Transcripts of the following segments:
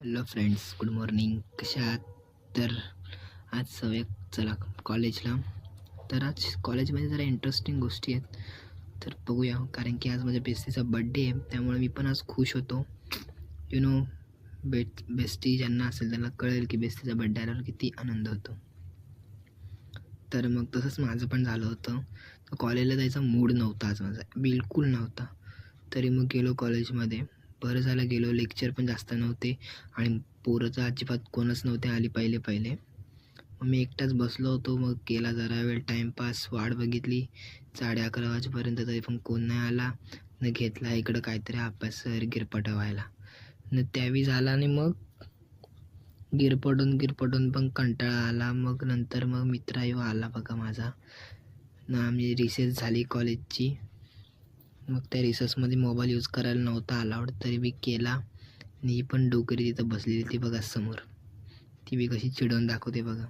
Hello friends, good morning. कशा आहात? तर आज सवय चला कॉलेजला. तर आज कॉलेजमध्ये जरा इंटरेस्टिंग गोष्टी आहेत, तर बघूया. कारण की आज माझ्या बेस्टीचा बड्डे आहे, त्यामुळे मी पण आज खुश होतो. यु नो, बेस्टी ज्यांना असेल त्यांना कळेल की बेस्टीचा बड्डे आल्यावर किती आनंद होतो. तर मग तसंच माझं पण झालं होतं. तर कॉलेजला जायचा मूड नव्हता आज माझा, बिलकुल नव्हता. तरी मग गेलो कॉलेजमध्ये. बरं झालं गेलो, लेक्चर पण जास्त नव्हते आणि पोरं तर अजिबात कोणच नव्हते आली पहिले. मग मी एकटाच बसलो होतो. मग केला जरा वेळ टाईमपास, वाट बघितली 11:30 वाजेपर्यंत, तरी पण कोण नाही आला. न घेतला इकडं काहीतरी अभ्यास गिरपट व्हायला न त्यावेळी झाला. आणि मग गिरपटून पण कंटाळा आला. मग नंतर मग मित्र आला बघा माझा ना. आम्ही रिसेस झाली कॉलेजची. मग त्या रिसर्चमध्ये मोबाईल यूज करायला नव्हता अलाउड, तरी मी केला. आणि ही पण डोकरी तिथं बसलेली ती बघा समोर, ती बी कशी चिडवून दाखवते बघा.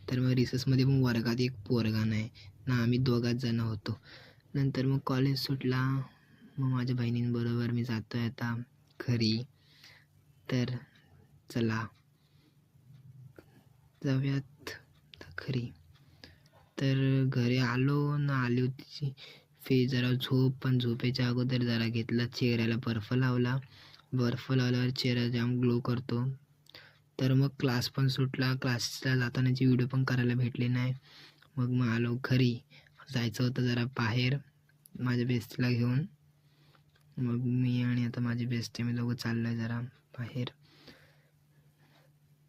तर मग रिसर्चमध्ये मग वर्गात एक पोरगा नाही ना, आम्ही दोघाच जण होतो. नंतर मग कॉलेज सुटला. मग माझ्या बहिणींबरोबर मी जातो आहे आता घरी. तर चला जाऊयात घरी. तर घरी आलो ना, आली होती जरा झोप, पण झोपेच्या अगोदर जरा घेतला चेहऱ्याला बर्फ लावल्यावर चेहरा जाम ग्लो करतो. तर मग क्लास पण सुटला. क्लासला जातानाची व्हिडिओ पण करायला भेटली नाही. मग आलो घरी. जायचं होतं जरा बाहेर माझ्या बेस्टीला घेऊन. मग मी आणि आता माझी बेस्टी मी दोघं चाललो आहे जरा बाहेर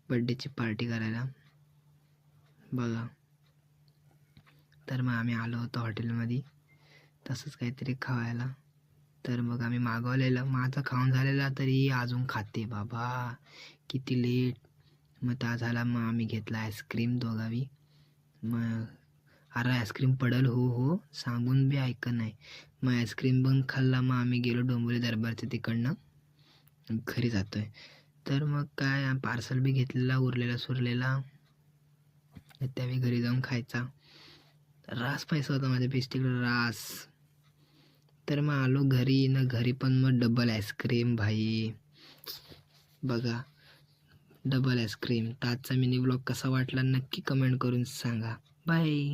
बड्डेची पार्टी करायला बघा. तर मग आम्ही आलो होतो हॉटेलमध्ये तसंच काहीतरी खावायला. तर मग आम्ही मागवलेलं, माझं खाऊन झालेला तरी अजून खाते बाबा, किती लेट. मग त्या झाला. मग आम्ही घेतला आईस्क्रीम दोघावी. मग अरे आईस्क्रीम पडल हो सांगून बी ऐक नाही. मग आईस्क्रीम पण खाल्ला. मग आम्ही गेलो डोंबिवली दरबारच्या तिकडनं घरी जातो आहे. तर मग काय पार्सल बी घेतलेला उरलेला सुरलेला, त्यावेळी घरी जाऊन खायचा. रास पैसा होता माझ्या बेस्टीकडे, रास. तर मग आलो घरी ना, घरी पण मग डबल आईस्क्रीम भाई बघा, डबल आईस्क्रीम. तर आजचा मिनी ब्लॉग कसा वाटला नक्की कमेंट करून सांगा. बाय.